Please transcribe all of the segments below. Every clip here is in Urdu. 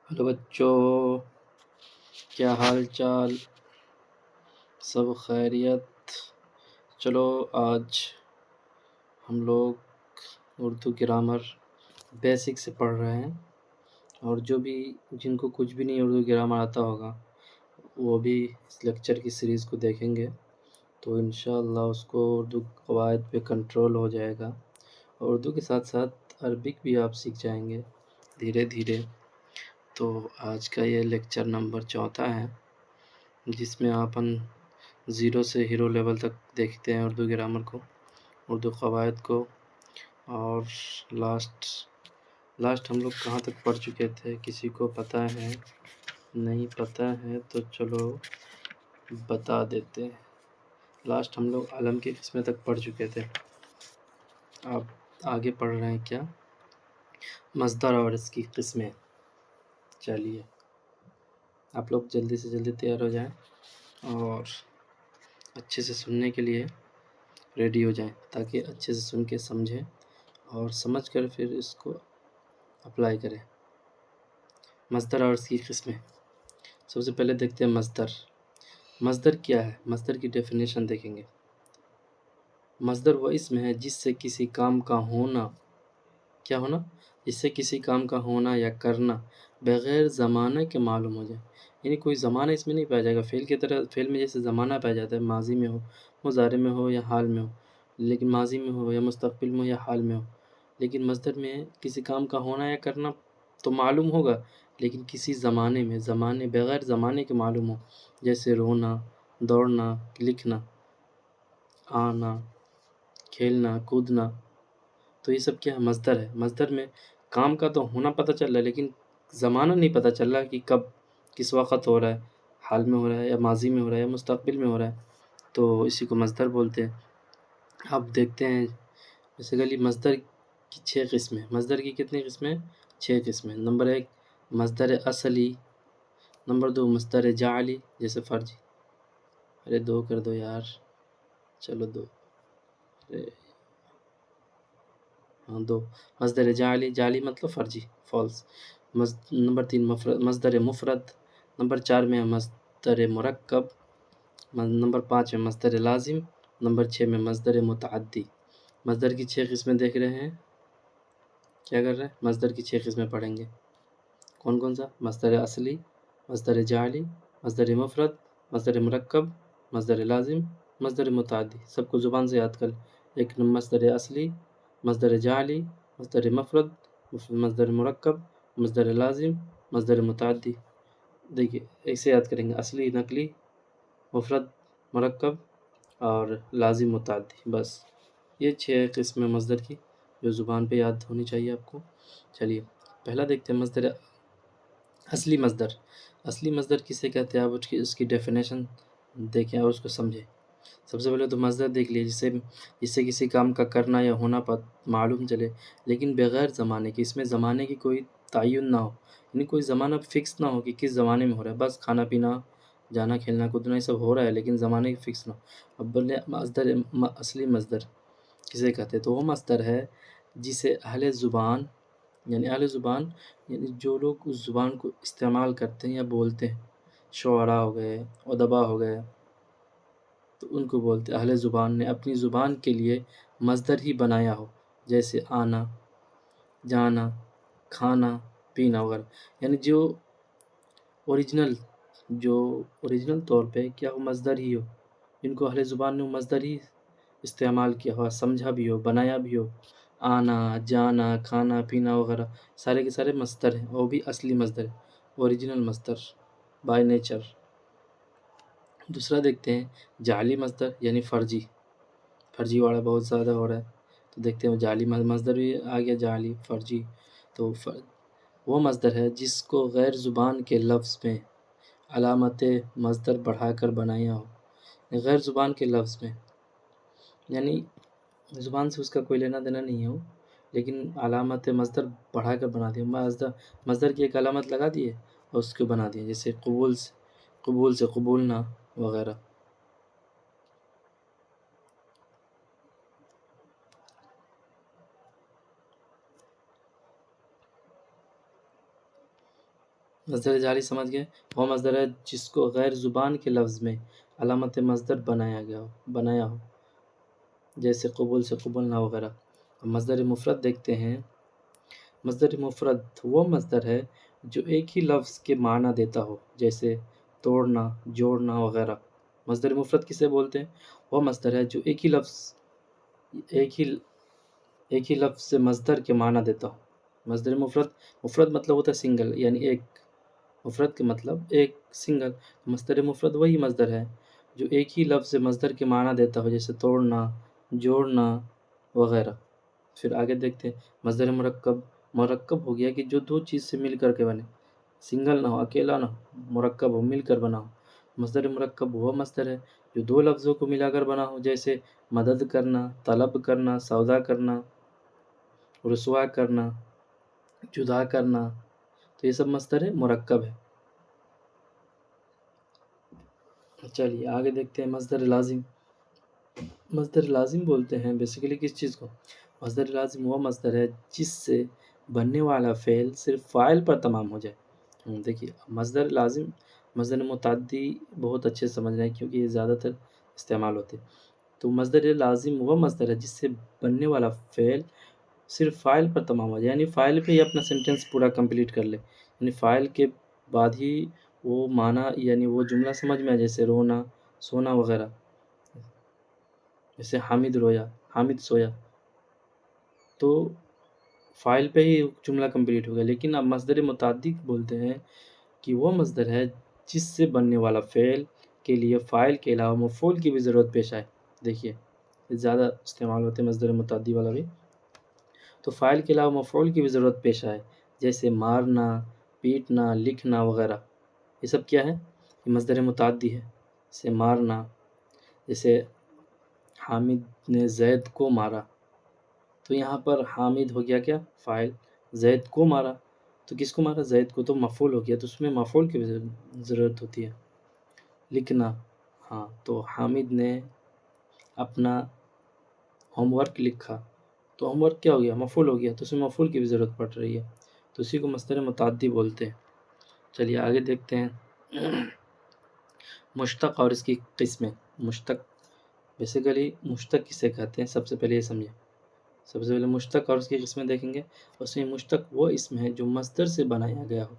ہلو بچوں، کیا حال چال؟ سب خیریت؟ چلو آج ہم لوگ اردو گرامر بیسک سے پڑھ رہے ہیں، اور جو بھی جن کو کچھ بھی نہیں اردو گرامر آتا ہوگا وہ بھی اس لیکچر کی سیریز کو دیکھیں گے تو انشاءاللہ اس کو اردو قواعد پہ کنٹرول ہو جائے گا، اور اردو کے ساتھ ساتھ عربک بھی آپ سیکھ جائیں گے دھیرے دھیرے۔ تو آج کا یہ لیکچر نمبر 4 ہے، جس میں اپن 0 سے ہیرو لیول تک دیکھتے ہیں اردو گرامر کو، اردو قواعد کو، اور لاسٹ ہم لوگ کہاں تک پڑھ چکے تھے؟ کسی کو پتہ ہے؟ نہیں پتہ ہے تو چلو بتا دیتے ہیں۔ لاسٹ ہم لوگ علم کی قسمیں تک پڑھ چکے تھے، اب آگے پڑھ رہے ہیں کیا؟ مصدر اور اس کی قسمیں۔ چلیے آپ لوگ جلدی سے جلدی تیار ہو جائیں اور اچھے سے سننے کے لیے ریڈی ہو جائیں، تاکہ اچھے سے سن کے سمجھیں اور سمجھ کر پھر اس کو اپلائی کریں۔ مصدر اور اس کی قسمیں۔ سب سے پہلے دیکھتے ہیں مصدر۔ مصدر کیا ہے؟ مصدر کی ڈیفینیشن دیکھیں گے۔ مصدر وہ اسم ہے جس سے کسی کام کا ہونا، کیا ہونا؟ جس سے کسی کام کا ہونا یا کرنا بغیر زمانہ کے معلوم ہو جائے، یعنی کوئی زمانہ اس میں نہیں پایا جائے گا۔ فعل کی طرح، فعل میں جیسے زمانہ پایا جاتا ہے، ماضی میں ہو، مضارع میں ہو یا حال میں ہو، لیکن ماضی میں ہو یا مستقبل میں ہو یا حال میں ہو، لیکن مصدر میں کسی کام کا ہونا یا کرنا تو معلوم ہوگا، لیکن کسی زمانے میں، بغیر زمانے کے معلوم ہو، جیسے رونا، دوڑنا، لکھنا، آنا، کھیلنا، کودنا، تو یہ سب کیا ہے؟ مصدر ہے۔ مصدر میں کام کا تو ہونا پتہ چل رہا ہے، لیکن زمانہ نہیں پتہ چل رہا کہ کب، کس وقت ہو رہا ہے، حال میں ہو رہا ہے یا ماضی میں ہو رہا ہے یا مستقبل میں ہو رہا ہے، تو اسی کو مصدر بولتے ہیں۔ اب دیکھتے ہیں بیسیکلی مصدر کی 6 قسمیں۔ مصدر کی کتنی قسمیں؟ 6 قسمیں۔ نمبر 1 مصدر اصلی، نمبر 2 مصدر جعلی، جیسے فرضی، ارے 2 کر دو یار، چلو 2، ہاں 2 مصدر جعلی مطلب فرضی، فالس۔ نمبر 3 مصدر مفرد، نمبر 4 میں مصدر مرکب، نمبر 5 میں مصدر لازم، نمبر 6 میں مصدر متعدی۔ مصدر کی 6 قسمیں دیکھ رہے ہیں، کیا کر رہے ہیں؟ مصدر کی 6 قسمیں پڑھیں گے۔ کون کون سا؟ مصدر اصلی، مصدر جعلی، مصدر مفرد، مصدر مرکب، مصدر لازم، مصدر متعدی۔ سب کو زبان سے یاد کر لیں۔ ایک مصدر اصلی، مصدر جعلی، مصدر مفرد، مصدر مرکب، مصدر لازم، مصدر متعدی۔ دیکھیے ایسے یاد کریں گے: اصلی، نقلی، مفرد، مرکب اور لازم، متعدی۔ بس یہ 6 قسمیں مصدر کی جو زبان پہ یاد ہونی چاہیے آپ کو۔ چلیے پہلا دیکھتے ہیں مصدر اصلی مصدر۔ اصلی مصدر کسے کہتے ہیں؟ آپ اس کی ڈیفینیشن دیکھیں اور اس کو سمجھیں۔ سب سے پہلے تو مصدر دیکھ لیے جس سے کسی کام کا کرنا یا ہونا معلوم چلے، لیکن بغیر زمانے کے، اس میں زمانے کی کوئی تعین نہ ہو، یعنی کوئی زمانہ فکس نہ ہو کہ کس زمانے میں ہو رہا ہے۔ بس کھانا پینا، جانا، کھیلنا، کودنا، یہ سب ہو رہا ہے، لیکن زمانے کی فکس نہ ہو۔ اب بولے مصدر اصلی مصدر کسے کہتے ہیں؟ تو وہ مصدر ہے جسے اہل زبان یعنی جو لوگ اس زبان کو استعمال کرتے ہیں یا بولتے ہیں، شعراء ہو گئے، ادبا ہو گئے، تو ان کو بولتے ہیں اہل زبان نے اپنی زبان کے لیے مصدر ہی بنایا ہو، جیسے آنا، جانا، کھانا، پینا وغیرہ، یعنی جو اوریجنل طور پہ کیا ہو، مصدر ہی ہو، جن کو اہل زبان نے مصدر ہی استعمال کیا ہو، سمجھا بھی ہو، بنایا بھی ہو۔ آنا، جانا، کھانا، پینا وغیرہ سارے کے سارے مصدر ہیں، وہ بھی اصلی مصدر ہے، اوریجنل مصدر بائی نیچر۔ دوسرا دیکھتے ہیں جعلی مصدر، یعنی فرضی والا بہت زیادہ ہو رہا ہے، تو دیکھتے ہیں جعلی مصدر بھی آ گیا، جعلی، فرضی۔ تو وہ مصدر ہے جس کو غیر زبان کے لفظ میں علامت مصدر بڑھا کر بنایا ہو، غیر زبان کے لفظ میں، یعنی زبان سے اس کا کوئی لینا دینا نہیں ہو، لیکن علامت مصدر بڑھا کر بنا دیا، مصدر کی ایک علامت لگا دیے اور اس کو بنا دیا، جیسے قبول سے قبولنا وغیرہ۔ مصدر جعلی سمجھ گئے؟ وہ مصدر ہے جس کو غیر زبان کے لفظ میں علامت مصدر بنایا ہو، جیسے قبول سے قبولنا وغیرہ۔ مصدر مفرد دیکھتے ہیں۔ مصدر مفرد وہ مصدر ہے جو ایک ہی لفظ کے معنی دیتا ہو، جیسے توڑنا، جوڑنا وغیرہ۔ مصدر مفرد کسے بولتے ہیں؟ وہ مصدر ہے جو ایک ہی لفظ سے مصدر کے معنی دیتا ہو۔ مصدر مفرد مطلب ہوتا ہے سنگل، یعنی ایک۔ مفرد کے مطلب ایک، سنگل۔ مصدر مفرد وہی مصدر ہے جو ایک ہی لفظ سے مصدر کے معنی دیتا ہو، جیسے توڑنا، جوڑنا وغیرہ۔ پھر آگے دیکھتے ہیں مصدر مرکب ہو گیا کہ جو دو چیز سے مل کر کے بنے، سنگل نہ ہو، اکیلا نہ ہو، مرکب ہو، مل کر بنا ہو۔ مصدر مرکب وہ مصدر ہے جو دو لفظوں کو ملا کر بنا ہو، جیسے مدد کرنا، طلب کرنا، سودا کرنا، رسوا کرنا، جدا کرنا۔ تو یہ سب مصدر مرکب ہے۔ چلیے آگے دیکھتے ہیں مصدر لازم۔ مصدر لازم بولتے ہیں بیسیکلی کس چیز کو؟ مصدر لازم وہ مصدر ہے جس سے بننے والا فعل صرف فاعل پر تمام ہو جائے۔ دیکھیے مصدر لازم، مصدر متعدی بہت اچھے سمجھ رہے ہیں کیونکہ یہ زیادہ تر استعمال ہوتے ہیں۔ تو مصدر لازم وہ مصدر ہے جس سے بننے والا فعل صرف فاعل پر تمام ہو جائے، یعنی فاعل پہ ہی اپنا سینٹینس پورا کمپلیٹ کر لے، یعنی فاعل کے بعد ہی وہ معنی، یعنی وہ جملہ سمجھ میں آئے، جیسے رونا، سونا وغیرہ۔ جیسے حامد رویا، حامد سویا، تو فاعل پہ ہی جملہ کمپلیٹ ہو گیا۔ لیکن اب مصدر متعدی بولتے ہیں کہ وہ مصدر ہے جس سے بننے والا فعل کے لیے فاعل کے علاوہ مفعول کی بھی ضرورت پیش آئے۔ دیکھیے زیادہ استعمال ہوتے ہیں مصدر متعدی والا بھی۔ تو فاعل کے علاوہ مفعول کی بھی ضرورت پیش آئے، جیسے مارنا، پیٹنا، لکھنا وغیرہ۔ یہ سب کیا ہے؟ یہ مصدر متعدی ہے۔ جیسے مارنا، جیسے حامد نے زید کو مارا، تو یہاں پر حامد ہو گیا کیا؟ فاعل۔ زید کو مارا، تو کس کو مارا؟ زید کو، تو مفعول ہو گیا، تو اس میں مفعول کی بھی ضرورت ہوتی ہے۔ لکھنا، ہاں، تو حامد نے اپنا ہوم ورک لکھا، تو ہوم ورک کیا ہو گیا؟ مفعول ہو گیا، تو اس میں مفعول کی بھی ضرورت پڑ رہی ہے، تو اسی کو مصدر متعدی بولتے ہیں۔ چلیے آگے دیکھتے ہیں مشتق اور اس کی قسمیں۔ مشتق بیسیکلی مشتق کسے کہتے ہیں؟ سب سے پہلے یہ سمجھیں۔ سب سے پہلے مشتق اور اس کی قسمیں دیکھیں گے۔ اس میں مشتق وہ اسم ہے جو مصدر سے بنایا گیا ہو۔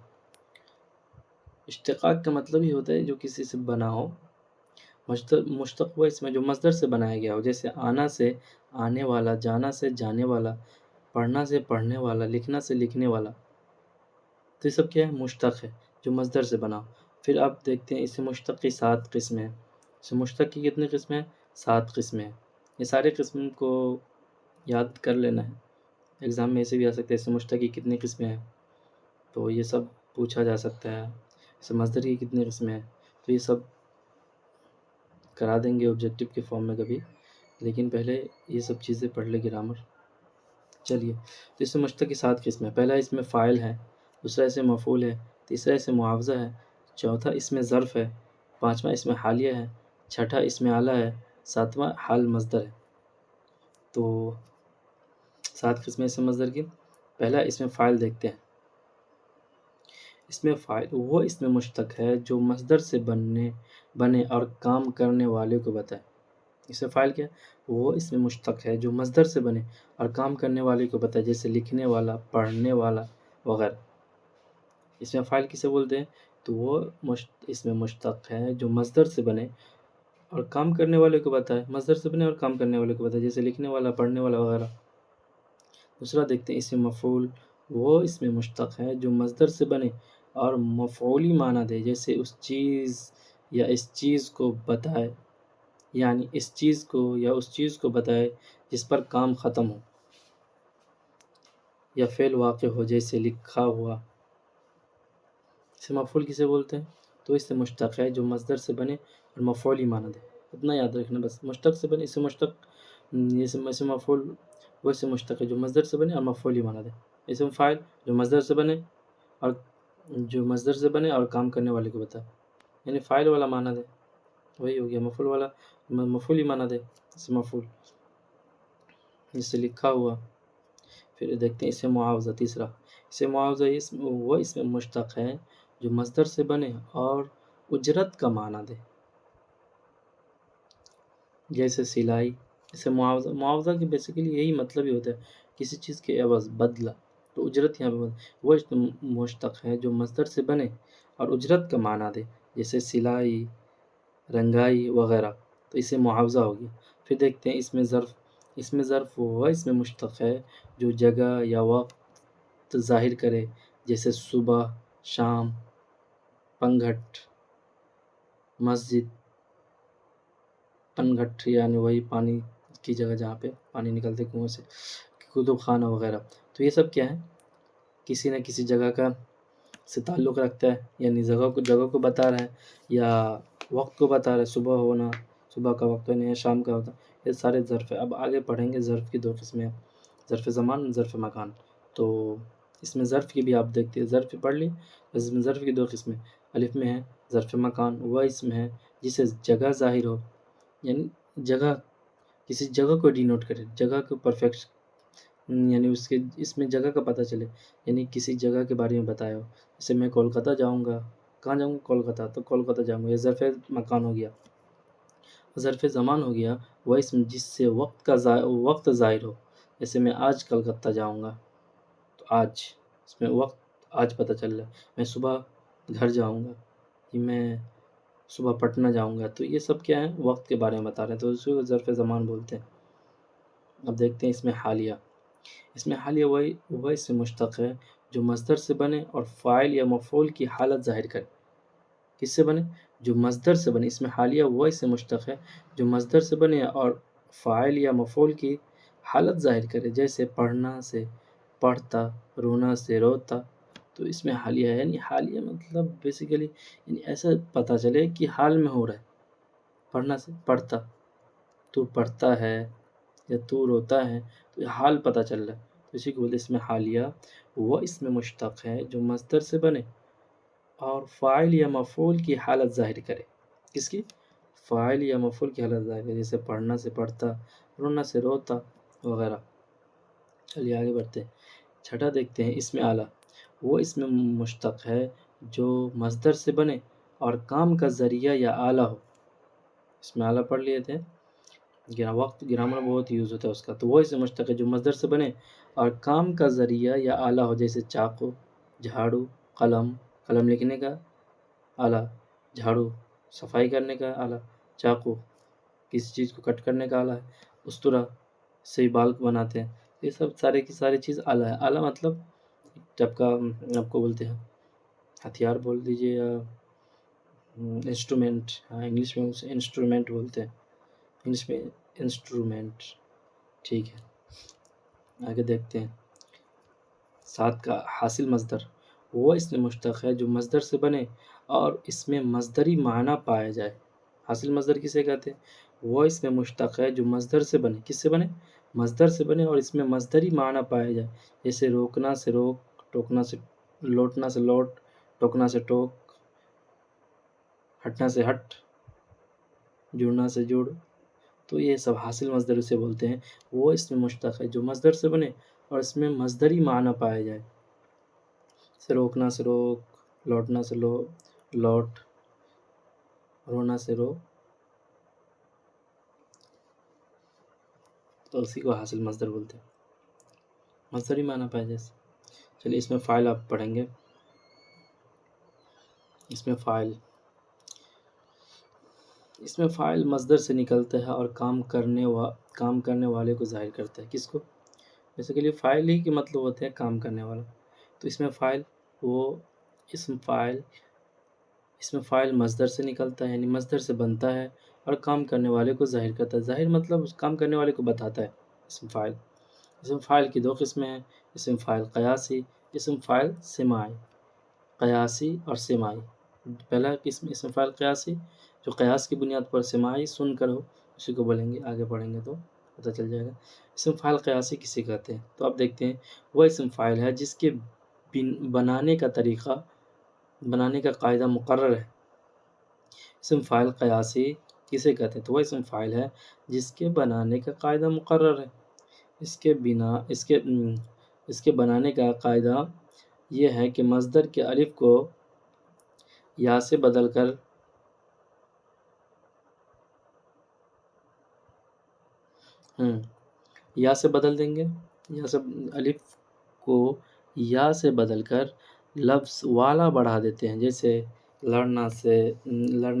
اشتقاق کا مطلب ہی ہوتا ہے جو کسی سے بنا ہو۔ مشتق وہ اسم ہے جو مصدر سے بنایا گیا ہو، جیسے آنا سے آنے والا، جانا سے جانے والا، پڑھنا سے پڑھنے والا، لکھنا سے لکھنے والا۔ تو یہ سب کیا ہے؟ مشتق ہے جو مصدر سے بنا ہو۔ پھر آپ دیکھتے ہیں اس مشتق کی 7 قسمیں ہیں۔ اس مشتق کی کتنی قسمیں ہیں؟ 7 قسمیں ہیں۔ یہ سارے قسم کو یاد کر لینا ہے، ایگزام میں ایسے بھی آ سکتے ہیں۔ اس مشتق کی کتنی قسمیں ہیں، تو یہ سب پوچھا جا سکتا ہے۔ اس مصدر کی کتنی قسمیں ہیں، تو یہ سب کرا دیں گے آبجیکٹیو کے فارم میں کبھی، لیکن پہلے یہ سب چیزیں پڑھ لے گرامر۔ چلیے، تو اس مشتق کی 7 قسمیں۔ پہلا اس میں فاعل ہے، دوسرا اس میں مفعول ہے، تیسرا اس میں معاوضہ ہے، چوتھا اس میں ظرف ہے، پانچواں اس میں حالیہ ہے، چھٹا اس میں آلہ ہے، ساتواں حال مصدر ہے۔ تو 7 قسمیں اس میں مصدر کی۔ پہلا اس میں فاعل دیکھتے ہیں۔ اس میں فاعل وہ اس میں مشتق ہے جو مصدر سے بنے اور کام کرنے والے کو بتائے۔ اس میں فاعل کیا ہے؟ وہ اس میں مشتق ہے جو مصدر سے بنے اور کام کرنے والے کو بتائے، جیسے لکھنے والا، پڑھنے والا وغیرہ۔ اس میں فاعل کسے بولتے ہیں؟ تو وہ اس میں مشتق ہے جو مصدر سے بنے اور کام کرنے والے کو بتائے، مصدر سے بنے اور کام کرنے والے کو بتائے، جیسے لکھنے والا، پڑھنے والا وغیرہ۔ دوسرا دیکھتے ہیں اس میں مفعول وہ اس میں مشتق ہے جو مصدر سے بنے اور مفعولی معنی دے، جیسے اس چیز یا اس چیز کو بتائے، یعنی اس چیز کو یا اس چیز کو بتائے جس پر کام ختم ہو یا فعل واقع ہو، جیسے لکھا ہوا۔ اسے مفعول کسے بولتے ہیں؟ تو اس سے مشتق ہے جو مصدر سے بنے اور مفعولی معنی دے۔ اتنا یاد رکھنا بس، مشتق سے بنے، اس سے مشتق، اسے مفعول وہ اس سے مشتق ہے جو مصدر سے بنے اور مفعولی معنی دے۔ اسم فاعل جو مصدر سے بنے اور کام کرنے والے کو بتائے، یعنی فاعل والا معنی دے، وہی ہو گیا۔ مفعول والا مفعولی معنی دے، اسے مفعول، جسے لکھا ہوا۔ پھر دیکھتے ہیں اسے معاوضہ، تیسرا اسے معاوضہ وہ اس میں مشتق ہے جو مصدر سے بنے اور اجرت کا معنی دے، جیسے سلائی، جیسے معاوضہ۔ معاوضہ کے بیسیکلی یہی مطلب ہی ہوتا ہے، کسی چیز کے عوض، بدلہ۔ تو اجرت یہاں پہ وہ مشتق ہے جو مصدر سے بنے اور اجرت کا معنی دے، جیسے سلائی، رنگائی وغیرہ، تو اسے معاوضہ ہو گیا۔ پھر دیکھتے ہیں اس میں ظرف وہ ہوا، اس میں مشتق ہے جو جگہ یا وقت ظاہر کرے، جیسے صبح، شام، پنگھٹ، مسجد۔ پنگھٹ یعنی وہی پانی کی جگہ جہاں پہ پانی نکلتے کنویں سے، کتب خانہ وغیرہ۔ تو یہ سب کیا ہے؟ کسی نہ کسی جگہ کا سے تعلق رکھتا ہے، یعنی جگہ کو بتا رہا ہے، یا وقت کو بتا رہا ہے، صبح ہونا، صبح کا وقت ہونا یا شام کا ہوتا، یہ سارے ظرف ہے۔ اب آگے پڑھیں گے ظرف کی دو قسمیں، ظرف زمان، ظرف مکان۔ تو اس میں ظرف کی بھی آپ دیکھتے ہیں، ظرف پڑھ لی، اس میں ظرف کی دو قسمیں، الف میں ہے ظرف مکان، وہ اسم ہے جسے جگہ ظاہر ہو، یعنی جگہ، کسی جگہ کو ڈینوٹ کرے، جگہ کو پرفیکٹ، یعنی اس میں جگہ کا پتہ چلے، یعنی کسی جگہ کے بارے میں بتایا ہو، جیسے میں کولکتہ جاؤں گا، کہاں جاؤں گا؟ کولکتہ، تو کولکتہ جاؤں گا، یہ ظرف مکان ہو گیا۔ ظرف زمان ہو گیا وہ اسم جس سے وقت ظاہر ہو، جیسے میں آج کلکتہ جاؤں گا، تو آج، اس میں وقت آج پتہ چل رہا ہے۔ میں صبح گھر جاؤں گا، کہ میں صبح پٹنہ جاؤں گا، تو یہ سب کیا ہے؟ وقت کے بارے میں بتا رہے ہیں، تو اسی کو ظرف زمان بولتے ہیں۔ اب دیکھتے ہیں اس میں حالیہ۔ اس میں حالیہ وہ اس سے مشتق ہے جو مصدر سے بنے اور فاعل یا مفعول کی حالت ظاہر کرے۔ کس سے بنے؟ جو مصدر سے بنے۔ اس میں حالیہ وہ اس سے مشتق ہے جو مصدر سے بنے اور فاعل یا مفعول کی حالت ظاہر کرے، جیسے پڑھنا سے پڑھتا، رونا سے روتا۔ تو اس میں حالیہ ہے، یعنی حالیہ مطلب بیسیکلی یعنی ایسا پتہ چلے کہ حال میں ہو رہا ہے۔ پڑھنا سے پڑھتا، تو پڑھتا ہے یا تو روتا ہے، تو یہ حال پتہ چل رہا ہے، تو اسی کو بولتے ہیں اس میں حالیہ وہ اس میں مشتق ہے جو مصدر سے بنے اور فاعل یا مفعول کی حالت ظاہر کرے۔ کس کی؟ فاعل یا مفعول کی حالت ظاہر کرے، جیسے پڑھنا سے پڑھتا، رونا سے روتا وغیرہ۔ چلیے آگے بڑھتے ہیں۔ چھٹا دیکھتے ہیں اس میں اعلیٰ وہ اس میں مشتق ہے جو مصدر سے بنے اور کام کا ذریعہ یا آلہ ہو۔ اس میں اعلیٰ پڑھ لیے تھے، وقت گرامر بہت یوز ہوتا ہے اس کا، تو وہ اس سے مشتق ہے جو مصدر سے بنے اور کام کا ذریعہ یا آلہ ہو، جیسے چاقو، جھاڑو، قلم، قلم لکھنے کا آلہ، جھاڑو صفائی کرنے کا آلہ، چاقو کسی چیز کو کٹ کرنے کا آلہ ہے، استرا سے ہی بال بناتے ہیں۔ یہ سب سارے کی ساری چیز آلہ ہے۔ آلہ مطلب جب کا آپ کو بولتے ہیں ہتھیار بول دیجیے یا انسٹرومنٹ، ہاں انگلش میں اسے انسٹرومنٹ بولتے ہیں، انگلش میں انسٹرومنٹ۔ ٹھیک ہے، آگے دیکھتے ہیں۔ 7 کا حاصل مصدر وہ اس میں مشتق ہے جو مصدر سے بنے اور اس میں مصدری معنی پایا جائے۔ حاصل مصدر کسے کہتے ہیں؟ وہ اس میں مشتق ہے جو مصدر سے بنے۔ کس سے بنے؟ مصدر سے بنے اور اس میں مصدری معنی پایا جائے، جیسے روکنا سے روک، ٹوکنا سے لوٹنا سے لوٹ، ٹوکنا سے ٹوک، ہٹنا سے ہٹ، جڑنا سے جڑ۔ تو یہ سب حاصل مصدر اسے بولتے ہیں۔ وہ اس میں مشتق ہے جو مصدر سے بنے اور اس میں مصدری معنی پایا جائے، سے روکنا سے روک، لوٹنا سے لوٹ، رونا سے رو، تو اسی کو حاصل مصدر بولتے ہیں، مصدری معنی پایا جائے۔ چلیے اس میں فاعل آپ پڑھیں گے۔ اس میں فاعل مصدر سے نکلتا ہے اور کام کرنے والے کو ظاہر کرتا ہے۔ کس کو؟ بیسیکلی فاعل ہی کے مطلب ہوتے ہیں کام کرنے والا، تو اس میں فاعل وہ اس میں فاعل مصدر سے نکلتا ہے، یعنی مصدر سے بنتا ہے اور کام کرنے والے کو ظاہر کرتا ہے۔ ظاہر مطلب اس کام کرنے والے کو بتاتا ہے۔ اسم فاعل کی دو قسمیں ہیں، اسم فاعل قیاسی، اسم فاعل سماعی۔ قیاسی اور سماعی، پہلا قسم اسم فاعل قیاسی جو قیاس کی بنیاد پر سماعی سن کر ہو، اسی کو بولیں گے، آگے پڑھیں گے تو پتہ چل جائے گا۔ اسم فاعل قیاسی کسے کہتے ہیں؟ تو اب دیکھتے ہیں، وہ اسم فاعل ہے جس کے بنانے کا قاعدہ مقرر ہے۔ اسم فاعل قیاسی کسے کہتے ہیں؟ تو وہ اسم فاعل ہے جس کے بنانے کا قاعدہ مقرر ہے۔ اس کے بنانے کا قاعدہ یہ ہے کہ مصدر کے الف کو یا سے بدل کر یا سے بدل دیں گے، یا سے الف کو یا سے بدل کر لفظ والا بڑھا دیتے ہیں، جیسے لڑنا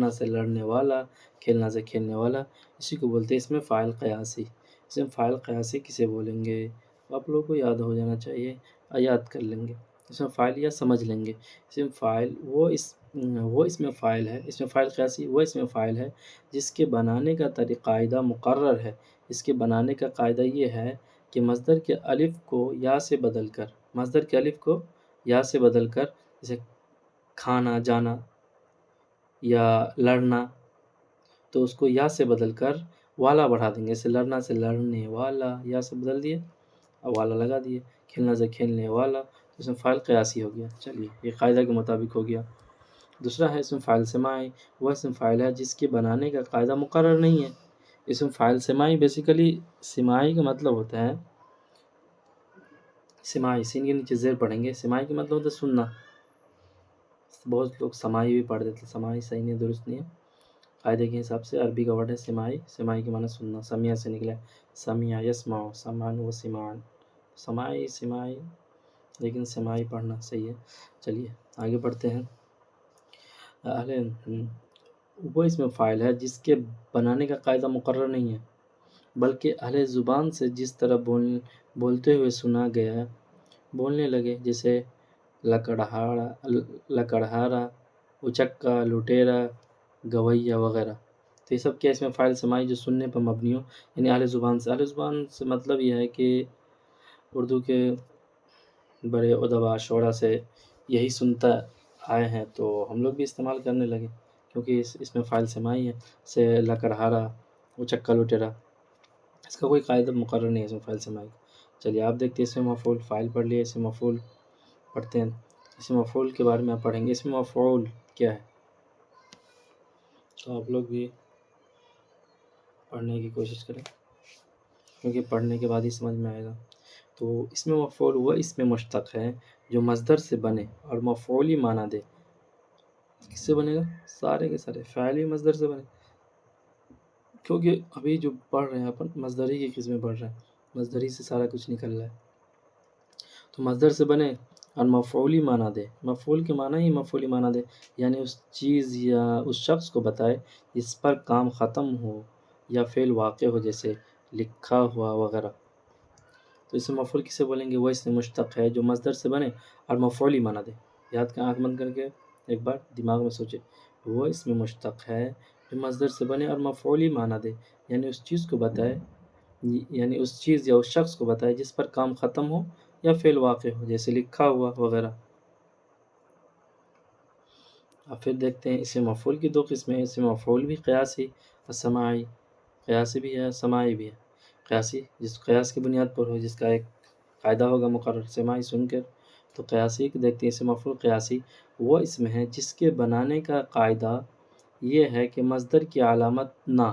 سے لڑنے والا، کھیلنا سے کھیلنے والا، اسی کو بولتے ہیں اس میں فاعل قیاسی۔ اس میں فاعل قیاسی کسے بولیں گے؟ آپ لوگوں کو یاد ہو جانا چاہیے، یاد کر لیں گے۔ اس میں فاعل یا سمجھ لیں گے، اس میں فاعل وہ اس میں فاعل ہے، اس میں فاعل قیاسی وہ اس میں فاعل ہے جس کے بنانے کا قاعدہ مقرر ہے۔ اس کے بنانے کا قاعدہ یہ ہے کہ مصدر کے الف کو یا سے بدل کر، مصدر کے الف کو یا سے بدل کر، جیسے کھانا جانا یا لڑنا، تو اس کو یا سے بدل کر والا بڑھا دیں گے، جیسے لڑنا سے لڑنے والا، یا سے بدل دیے اور والا لگا دیے، کھیلنا سے کھیلنے والا، تو اس میں فاعل قیاسی ہو گیا۔ چلیے یہ قاعدہ کے مطابق ہو گیا۔ دوسرا ہے اسم فاعل سماعی، وہ اسم فاعل ہے جس کے بنانے کا قاعدہ مقرر نہیں ہے۔ اسم فاعل سماعی بیسیکلی سماعی کا مطلب ہوتا ہے، سماعی سین کے نیچے زیر پڑھیں گے، سماعی کا مطلب ہوتا ہے سننا۔ بہت لوگ سماعی بھی پڑھ دیتے، سماعی صحیح نہیں، درست نہیں ہے۔ قاعدے کے حساب سے عربی کا ورڈ ہے سماعی، سماعی کے معنی سننا، سمیع سے نکلا ہے، سمیع یسمع، سمعن و سماعن، سماعی، لیکن سماعی پڑھنا صحیح ہے۔ چلیے آگے بڑھتے ہیں۔ وہ اس میں فاعل ہے جس کے بنانے کا قاعدہ مقرر نہیں ہے، بلکہ اہل زبان سے جس طرح بولتے ہوئے سنا گیا بولنے لگے، جیسے لکڑہارا، اچکا، لٹیرا، گویا وغیرہ۔ تو یہ سب کیا اس میں فاعل سماعی جو سننے پر مبنی ہو، یعنی اہل زبان سے مطلب یہ ہے کہ اردو کے بڑے ادبا شعراء سے یہی سنتا آئے ہیں، تو ہم لوگ بھی استعمال کرنے لگے، کیونکہ اس میں فاعل سماعی ہے، سے لکڑہارا، اچکا، لٹیرا، اس کا کوئی قاعدہ مقرر نہیں ہے اس میں فاعل سماعی کا۔ چلیے آپ دیکھتے ہیں اس میں مفعول، فاعل پڑھ لیے، اس میں مفعول پڑھتے ہیں۔ اس میں مفعول کے بارے میں آپ پڑھیں گے، اس میں مفعول کیا ہے، تو آپ لوگ بھی پڑھنے کی کوشش کریں، کیونکہ پڑھنے کے بعد ہی سمجھ میں آئے گا۔ تو اس میں مفعول وہ اس میں مشتق ہے جو مصدر سے بنے اور مفعولی معنی دے۔ کس سے بنے گا؟ سارے کے سارے فاعل ہی مصدر سے بنے، کیونکہ ابھی جو پڑھ رہے ہیں اپن مصدری کی قسمیں پڑھ رہے ہیں، مصدری سے سارا کچھ نکل رہا ہے، تو مصدر سے بنے اور مفعولی معنی دے، مفعول کے معنی ہی مفعولی معنی دے، یعنی اس چیز یا اس شخص کو بتائے جس پر کام ختم ہو یا فعل واقع ہو، جیسے لکھا ہوا وغیرہ۔ تو اسے مفعول کسے بولیں گے؟ وہ اس میں مشتق ہے جو مصدر سے بنے اور مفعولی معنی دے۔ یاد کر، آنکھ بند کر کے ایک بار دماغ میں سوچے، وہ اس میں مشتق ہے جو مصدر سے بنے اور مفعولی معنی دے، یعنی اس چیز کو بتائے، یعنی اس چیز یا اس شخص کو بتائے جس پر کام ختم ہو یا فعل واقع ہو، جیسے لکھا ہوا وغیرہ۔ اب پھر دیکھتے ہیں اسم مفعول کی دو قسمیں، اسم مفعول بھی قیاسی اور سماعی، قیاسی بھی ہے سماعی بھی ہے۔ قیاسی جس قیاس کی بنیاد پر ہو، جس کا ایک قاعدہ ہوگا مقرر، سماعی سن کر، تو قیاسی کو دیکھتے ہیں۔ اسم مفعول قیاسی وہ اسم ہے جس کے بنانے کا قاعدہ یہ ہے کہ مصدر کی علامت نہ،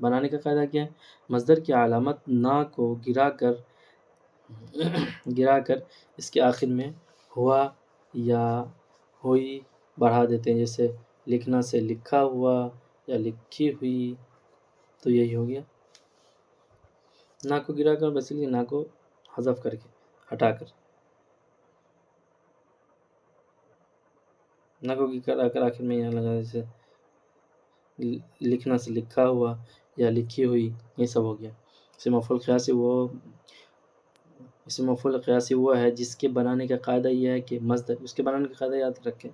بنانے کا قاعدہ کیا ہے؟ مصدر کی علامت نہ کو گرا کر اس کے آخر میں ہوا یا ہوئی بڑھا دیتے ہیں، جیسے لکھنا سے لکھا ہوا یا لکھی ہوئی، تو یہی ہو گیا۔ نہ کو گرا کر، بس لیے نہ کو حذف کر کے، ہٹا کر، نہ کو گرا کر آخر میں یہاں لگا، جیسے لکھنا سے لکھا ہوا یا لکھی ہوئی، یہ سب ہو گیا۔ اسم مفعول قیاسی وہ ہے جس کے بنانے کا قاعدہ یہ ہے کہ مصدر، اس کے بنانے کا قاعدہ یاد رکھیں،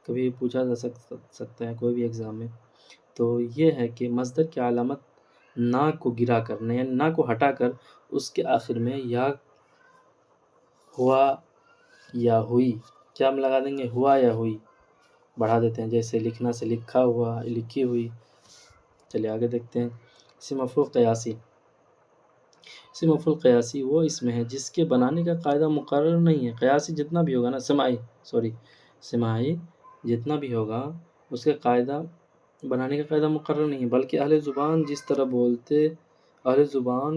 کبھی پوچھا جا سکتا ہے کوئی بھی ایگزام میں، تو یہ ہے کہ مصدر کی علامت نہ کو گرا کر، یعنی نہ کو ہٹا کر اس کے آخر میں یا ہوا یا ہوئی، کیا ہم لگا دیں گے؟ ہوا یا ہوئی بڑھا دیتے ہیں، جیسے لکھنا سے لکھا ہوا، لکھی ہوئی۔ چلیے آگے دیکھتے ہیں۔ اسم مفعول قیاسی، اسم مفعول قیاسی وہ اسم ہے جس کے بنانے کا قاعدہ مقرر نہیں ہے۔ قیاسی جتنا بھی ہوگا نا، سماعی جتنا بھی ہوگا، اس کے قاعدہ بنانے کا قاعدہ مقرر نہیں ہے، بلکہ اہل زبان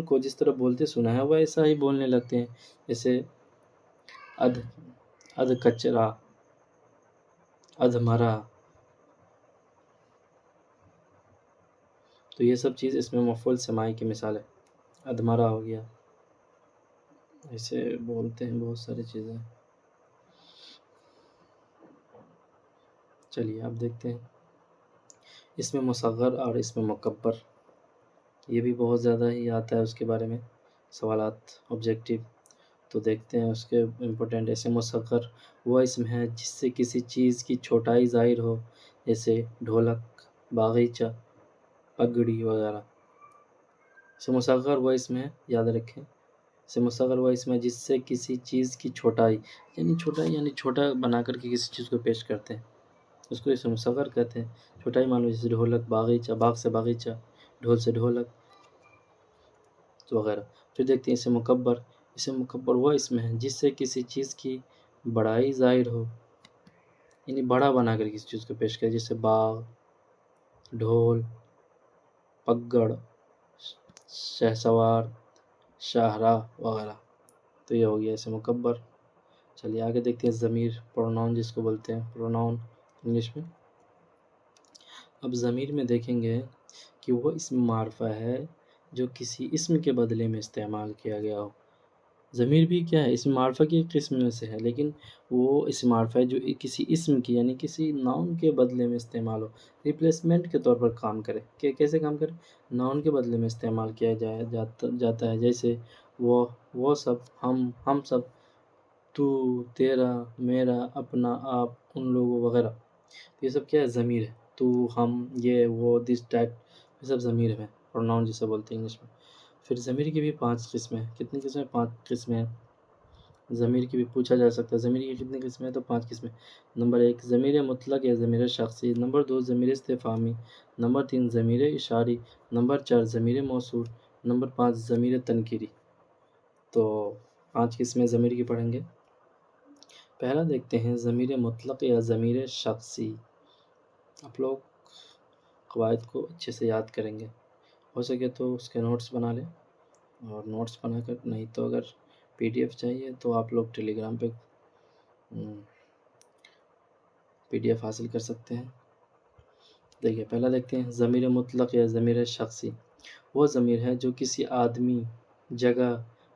کو جس طرح بولتے سنا ہے وہ ایسا ہی بولنے لگتے ہیں، جیسے ادھ کچرا، ادھ مرا، تو یہ سب چیز اس میں مفعول سماعی کی مثال ہے. ادھمرا ہو گیا، ایسے بولتے ہیں بہت ساری چیزیں. چلیے اب دیکھتے ہیں اس میں مصغر اور اس میں مکبر. یہ بھی بہت زیادہ ہی آتا ہے اس کے بارے میں سوالات آبجیکٹیو. تو دیکھتے ہیں اس کے امپورٹنٹ. ایسے مصغر وہ اسم ہے جس سے کسی چیز کی چھوٹائی ظاہر ہو، جیسے ڈھولک، باغیچہ، پگڑی وغیرہ. اسے مصغر وہ اسم ہے، یاد رکھیں، اسے مصغر وہ اسم ہے جس سے کسی چیز کی چھوٹائی یعنی چھوٹا بنا کر کے کسی چیز کو پیش کرتے ہیں، اس کو اسے مصغر کہتے ہیں. چھوٹائی معلوم جیسے ڈھولک، باغیچہ، باغ سے باغیچہ، ڈھول سے ڈھولک وغیرہ. پھر دیکھتے ہیں اسے مکبر. اسے مکبر وہ اسم ہے جس سے کسی چیز کی بڑائی ظاہر ہو، یعنی بڑا بنا کر کسی چیز کو پیش کرے، جیسے باغ، ڈھول، پگڑ، شہسوار، شاہراہ وغیرہ. تو یہ ہو گیا اسے مکبر. چلیے آگے دیکھتے ہیں ضمیر، پروناؤن جس کو بولتے ہیں، پروناؤن انگلش میں. اب ضمیر میں دیکھیں گے کہ وہ اسم معرفہ ہے جو کسی اسم کے بدلے میں استعمال کیا گیا ہو. ضمیر بھی کیا ہے؟ اسم معرفہ کی قسم میں سے ہے، لیکن وہ اسم معرفہ ہے جو کسی اسم کی یعنی کسی ناؤن کے بدلے میں استعمال ہو، ریپلیسمنٹ کے طور پر کام کرے. کہ کیسے کام کرے؟ ناؤن کے بدلے میں استعمال کیا جاتا ہے، جیسے وہ سب، ہم سب، تو، تیرا، میرا، اپنا، آپ، ان لوگوں وغیرہ. یہ سب کیا ہے؟ ضمیر ہے. تو، ہم، یہ، وہ، دس ٹائپ، یہ سب ضمیر ہے، پروناؤن جسے بولتے ہیں انگلش میں. پھر ضمیر کی بھی 5 قسمیں ہیں. کتنی قسمیں؟ 5 قسمیں ہیں. ضمیر کی بھی پوچھا جا سکتا ہے ضمیر کی کتنی قسمیں ہیں، تو 5 قسمیں. نمبر 1 ضمیر مطلق یا ضمیر شخصی. نمبر 2 ضمیر استفہامی. نمبر 3 ضمیر اشاری. نمبر 4 ضمیر موصول. نمبر 5 ضمیر تنکیری. تو 5 قسمیں ضمیر کی پڑھیں گے. پہلا دیکھتے ہیں ضمیر مطلق یا ضمیر شخصی. آپ لوگ قواعد کو اچھے سے یاد کریں گے، ہو سکے تو اس کے نوٹس بنا لیں، اور نوٹس بنا کر، نہیں تو اگر پی ڈی ایف چاہیے تو آپ لوگ ٹیلی گرام پہ پی ڈی ایف حاصل کر سکتے ہیں. دیکھیے پہلا دیکھتے ہیں ضمیر مطلق یا ضمیر شخصی. وہ ضمیر ہے جو کسی آدمی، جگہ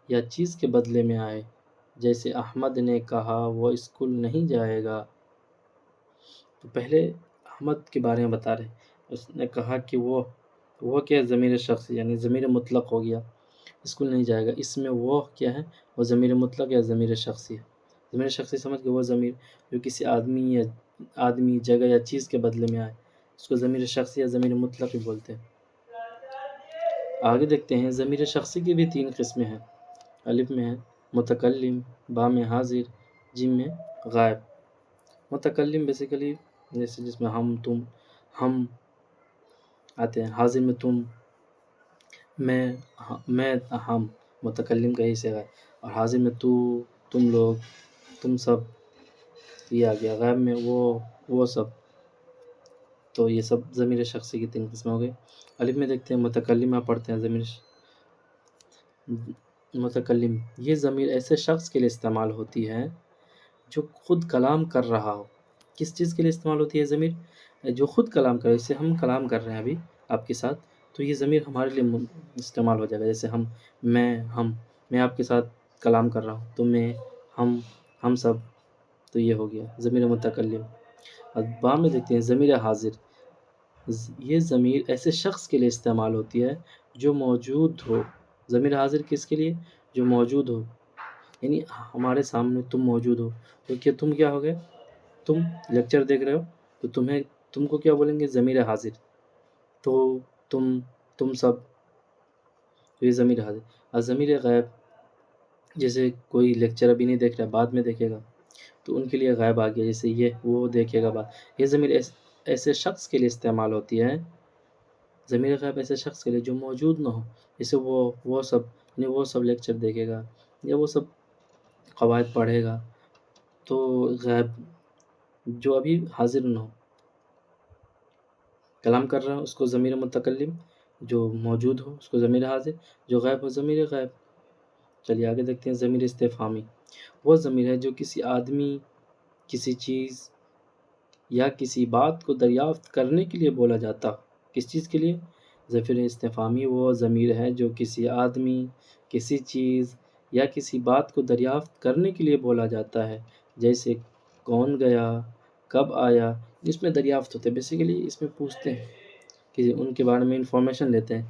یا چیز کے بدلے میں آئے، جیسے احمد نے کہا وہ اسکول نہیں جائے گا. تو پہلے احمد کے بارے میں بتا رہے ہیں. اس نے کہا کہ وہ کیا ہے؟ ضمیر شخصی، یعنی ضمیر مطلق ہو گیا، اسکول نہیں جائے گا. اس میں وہ کیا ہے؟ وہ ضمیر مطلق یا ضمیر شخصی ہے. ضمیر شخصی سمجھ کے وہ ضمیر جو کسی آدمی، جگہ یا چیز کے بدلے میں آئے، اس کو ضمیر شخصی یا ضمیر مطلق بھی بولتے ہیں. آگے دیکھتے ہیں ضمیر شخصی کی بھی 3 قسمیں ہیں. الف میں ہے متکلم، با میں حاضر، جیم میں غائب. متکلم بیسیکلی جیسے جس میں ہم، تم، ہم آتے ہیں. حاضر میں تم، میں، ہم، متکلم کا ہی صیغہ ہے. اور حاضر میں تو، تم لوگ، تم سب، یہ آ گیا. غائب میں وہ سب. تو یہ سب ضمیر شخصی کی 3 قسمیں ہو گئی. الف میں دیکھتے ہیں متکلم. آپ پڑھتے ہیں متکلم. یہ ضمیر ایسے شخص کے لیے استعمال ہوتی ہے جو خود کلام کر رہا ہو. کس چیز کے لیے استعمال ہوتی ہے ضمیر؟ جو خود کلام کرے. جیسے ہم کلام کر رہے ہیں ابھی آپ کے ساتھ، تو یہ ضمیر ہمارے لیے استعمال ہو جائے گا. جیسے میں آپ کے ساتھ کلام کر رہا ہوں، تو میں، ہم سب. تو یہ ہو گیا ضمیر متکلم. اور با میں دیکھتے ہیں ضمیر حاضر. یہ ضمیر ایسے شخص کے لیے استعمال ہوتی ہے جو موجود ہو. ضمیر حاضر کس کے لیے؟ جو موجود ہو، یعنی ہمارے سامنے تم موجود ہو. تو تم کیا ہو گئے؟ تم لیکچر دیکھ رہے ہو، تو تم کو کیا بولیں گے؟ ضمیر حاضر. تو تم سب، تو یہ ضمیر حاضر. اور ضمیر غائب جیسے کوئی لیکچر ابھی نہیں دیکھ رہا، بعد میں دیکھے گا، تو ان کے لیے غائب آ گیا. جیسے وہ دیکھے گا بعد. یہ ضمیر ایسے شخص کے لیے استعمال ہوتی ہے. ضمیر غائب ایسے شخص کے لیے جو موجود نہ ہو. جیسے وہ سب، یعنی وہ سب لیکچر دیکھے گا یا وہ سب قواعد پڑھے گا. تو غائب جو ابھی حاضر نہ ہو، کلام کر رہا ہو، اس کو ضمیر متکلم. جو موجود ہو اس کو ضمیر حاضر. جو غائب ہو ضمیر غائب. چلیے آگے دیکھتے ہیں ضمیر استفہامی. وہ ضمیر ہے جو کسی آدمی، کسی چیز یا کسی بات کو دریافت کرنے کے لیے بولا جاتا. کس چیز کے لیے؟ ضمیر استفہامی وہ ضمیر ہے جو کسی آدمی، کسی چیز یا کسی بات کو دریافت کرنے کے لیے بولا جاتا ہے، جیسے کون گیا، کب آیا۔ اس میں دریافت ہوتے ہیں، بیسیکلی اس میں پوچھتے ہیں کہ ان کے بارے میں انفارمیشن لیتے ہیں۔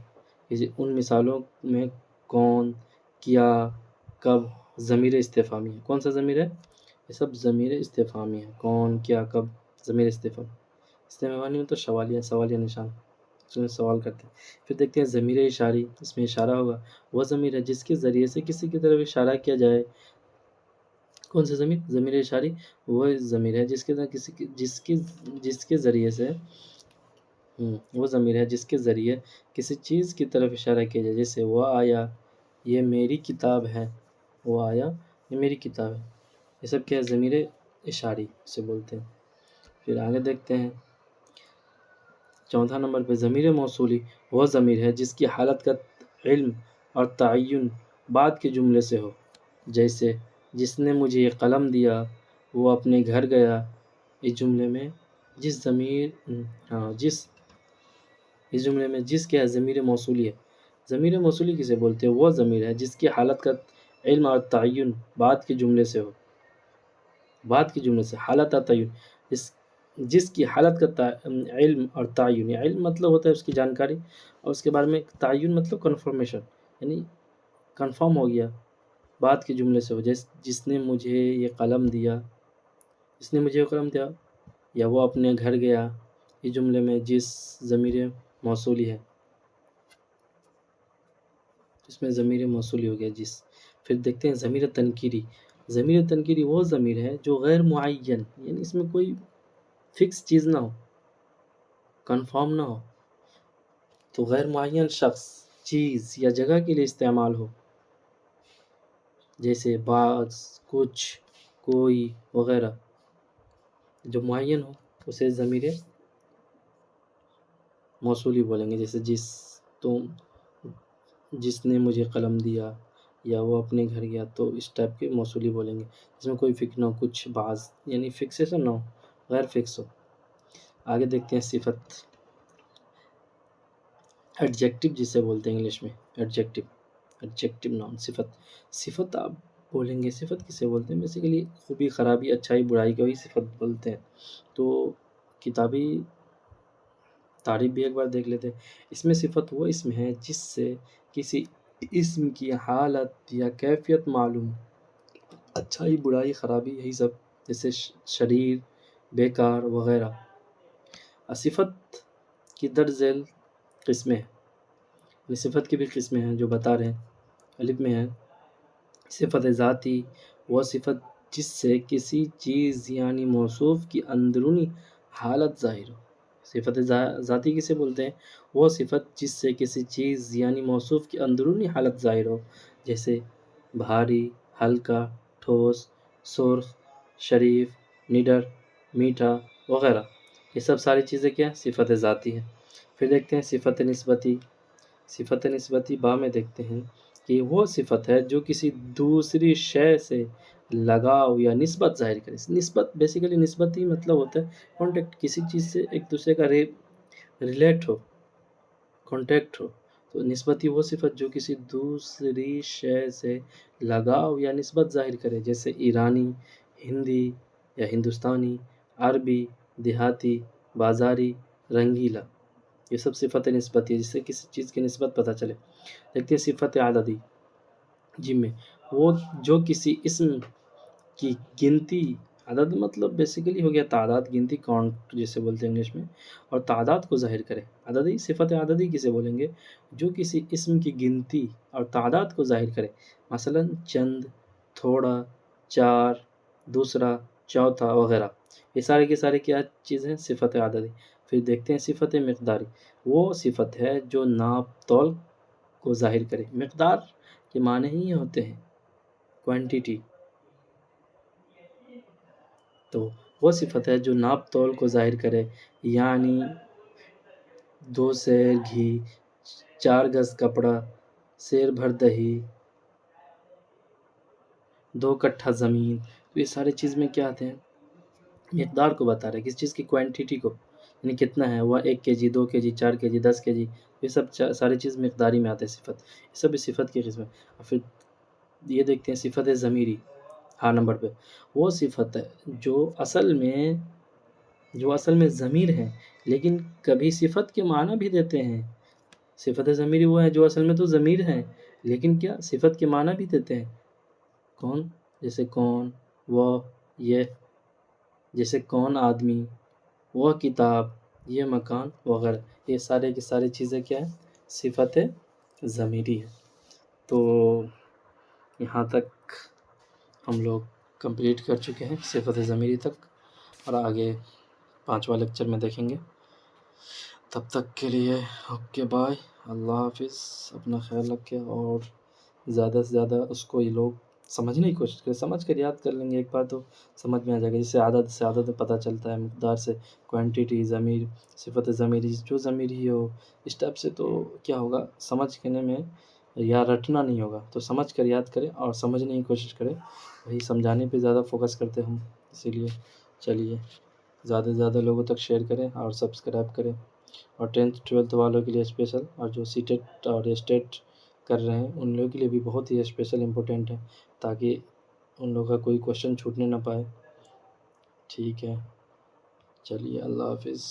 ان مثالوں میں کون، کیا، کب ضمیر استفہامی ہے۔ کون سا ضمیر ہے؟ یہ سب ضمیر استفہامی ہے۔ کون، کیا، کب ضمیر استفہامی۔ استفہامی تو سوالیہ نشان، اس میں سوال کرتے ہیں۔ پھر دیکھتے ہیں ضمیر اشاری، اس میں اشارہ ہوگا۔ وہ ضمیر ہے جس کے ذریعے سے کسی کی طرف اشارہ کیا جائے۔ کون سا ضمیر؟ ضمیر اشاری وہ ضمیر ہے جس کے ذریعے سے وہ ضمیر ہے جس کے ذریعے کسی چیز کی طرف اشارہ کیا جائے، جیسے وہ آیا، یہ میری کتاب ہے۔ وہ آیا، یہ میری کتاب ہے۔ یہ سب کیا ہے؟ ضمیر اشاری سے بولتے ہیں۔ پھر آگے دیکھتے ہیں 4 نمبر پہ ضمیر موصولی وہ ضمیر ہے جس کی حالت کا علم اور تعین بعد کے جملے سے ہو، جیسے جس نے مجھے یہ قلم دیا، وہ اپنے گھر گیا۔ اس جملے میں اس جملے میں جس کیا ہے؟ ضمیر موصولی ہے۔ ضمیر موصولی کسے بولتے ہیں؟ وہ ضمیر ہے جس کی حالت کا علم اور تعین بعد کے جملے سے ہو۔ بعد کے جملے سے حالت اور تعین، جس کی حالت کا علم اور تعین، علم مطلب ہوتا ہے اس کی جانکاری، اور اس کے بارے میں تعین مطلب کنفرمیشن، یعنی کنفرم ہو گیا بعد کے جملے سے ہو، جس نے مجھے یہ قلم دیا، یا وہ اپنے گھر گیا۔ اس جملے میں جس ضمیر موصولی ہے، اس میں ضمیر موصولی ہو گیا جس۔ پھر دیکھتے ہیں ضمیر تنکیری۔ ضمیر تنکیری وہ ضمیر ہے جو غیر معین، یعنی اس میں کوئی فکس چیز نہ ہو، کنفرم نہ ہو، تو غیر معین شخص، چیز یا جگہ کے لیے استعمال ہو، جیسے بعض، کچھ، کوئی وغیرہ۔ جو معین ہو اسے ضمیر موصولی بولیں گے، جیسے جس نے مجھے قلم دیا، یا وہ اپنے گھر گیا، تو اس ٹائپ کے موصولی بولیں گے، جس میں کوئی فکس نہ ہو، کچھ، بعض، یعنی فکسیشن نہ ہو، غیر فکس ہو۔ آگے دیکھتے ہیں صفت، ایڈجیکٹو جسے بولتے ہیں انگلش میں، ایڈجیکٹو نام، صفت آپ بولیں گے۔ صفت کسے بولتے ہیں؟ بیسیکلی خوبی، خرابی، اچھائی، برائی کو ہی صفت بولتے ہیں۔ تو کتابی تعریف بھی ایک بار دیکھ لیتے ہیں۔ اس میں صفت وہ اسم ہے جس سے کسی اسم کی حالت یا کیفیت معلوم، اچھائی، برائی، خرابی، یہی سب، جیسے شریر، بیکار وغیرہ۔ صفت کی درج ذیل قسمیں ہیں، صفت کی بھی قسمیں ہیں جو بتا رہے ہیں، الف میں ہے۔ صفت ذاتی وہ صفت جس سے کسی چیز یعنی موصوف کی اندرونی حالت ظاہر ہو۔ صفت ذاتی کسے بولتے ہیں؟ وہ صفت جس سے کسی چیز یعنی موصوف کی اندرونی حالت ظاہر ہو، جیسے بھاری، ہلکا، ٹھوس، سرخ، شریف، نڈر، میٹھا وغیرہ۔ یہ سب ساری چیزیں کیا ہیں؟ صفت ذاتی ہیں۔ پھر دیکھتے ہیں صفت نسبتی۔ صفت نسبتی با میں دیکھتے ہیں کہ وہ صفت ہے جو کسی دوسری شے سے لگاؤ یا نسبت ظاہر کرے۔ نسبت، بیسیکلی نسبت ہی مطلب ہوتا ہے کانٹیکٹ، کسی چیز سے ایک دوسرے کا ریلیٹ ہو، کانٹیکٹ ہو۔ تو نسبتی وہ صفت جو کسی دوسری شے سے لگاؤ یا نسبت ظاہر کرے، جیسے ایرانی، ہندی یا ہندوستانی، عربی، دیہاتی، بازاری، رنگیلا۔ یہ سب صفت نسبتی ہے جس سے کسی چیز کی نسبت پتہ چلے۔ دیکھتے ہیں صفت عددی جن میں وہ جو کسی اسم کی گنتی، عدد مطلب بیسیکلی ہو گیا تعداد، گنتی، کاؤنٹ جسے بولتے ہیں انگلش میں، اور تعداد کو ظاہر کرے۔ عددی، صفت عددی کسے بولیں گے؟ جو کسی اسم کی گنتی اور تعداد کو ظاہر کرے، مثلا چند، تھوڑا، چار، دوسرا، چوتھا وغیرہ۔ یہ سارے کے سارے کیا چیزیں ہیں؟ صفت عددی۔ پھر دیکھتے ہیں صفت مقداری وہ صفت ہے جو ناپ تول کو ظاہر کرے۔ مقدار کے معنی ہی ہوتے ہیں کوانٹیٹی، تو وہ صفت ہے جو ناپ تول کو ظاہر کرے، یعنی 2 سیر گھی، 4 گز کپڑا، سیر بھر دہی، 2 کٹھا زمین۔ تو یہ سارے چیز میں کیا آتے ہیں؟ مقدار کو بتا رہے ہیں، کس چیز کی کوانٹیٹی کو، یعنی کتنا ہے وہ، 1 kg، 2 kg، 4 kg، 10 kg، یہ سب ساری چیز مقداری میں آتے ہیں صفت، یہ سب بھی صفت کی قسم ہے۔ اور پھر یہ دیکھتے ہیں صفت ضمیری، ہاں نمبر پہ وہ صفت ہے جو اصل میں ضمیر ہے لیکن کبھی صفت کے معنی بھی دیتے ہیں۔ صفت ضمیری وہ ہے جو اصل میں تو ضمیر ہے لیکن کیا صفت کے معنی بھی دیتے ہیں۔ کون؟ جیسے کون، وہ، یہ، جیسے کون آدمی، وہ کتاب، یہ مکان وغیرہ، یہ سارے کی ساری چیزیں کیا ہیں؟ صفت ضمیری ہے۔ تو یہاں تک ہم لوگ کمپلیٹ کر چکے ہیں صفت ضمیری تک، اور آگے 5واں لیکچر میں دیکھیں گے۔ تب تک کے لیے اوکے بائے، اللہ حافظ، اپنا خیال رکھیں، اور زیادہ سے زیادہ اس کو یہ لوگ سمجھنے کی کوشش کریں، سمجھ کر یاد کر لیں گے ایک بار تو سمجھ میں آ جائے گا، جس سے عدد پتہ چلتا ہے، مقدار سے کوانٹیٹی، ضمیر، صفت ضمیری جو ضمیر ہی ہو، اس ٹائپ سے تو کیا ہوگا سمجھ کرنے میں یا رٹنا نہیں ہوگا، تو سمجھ کر یاد کریں اور سمجھنے کی کوشش کریں، وہی سمجھانے پہ زیادہ فوکس کرتے ہم، اسی لیے چلیے زیادہ سے زیادہ لوگوں تک شیئر کریں اور سبسکرائب کریں، اور 10th 12th والوں کے لیے اسپیشل، اور جو سی ٹیٹ اور اسٹیٹ کر رہے ہیں ان لوگوں کے لیے بھی بہت ہی اسپیشل امپورٹنٹ ہے، تاکہ ان لوگوں کا کوئی کوشچن چھوٹنے نہ پائے۔ ٹھیک ہے، چلیے اللہ حافظ۔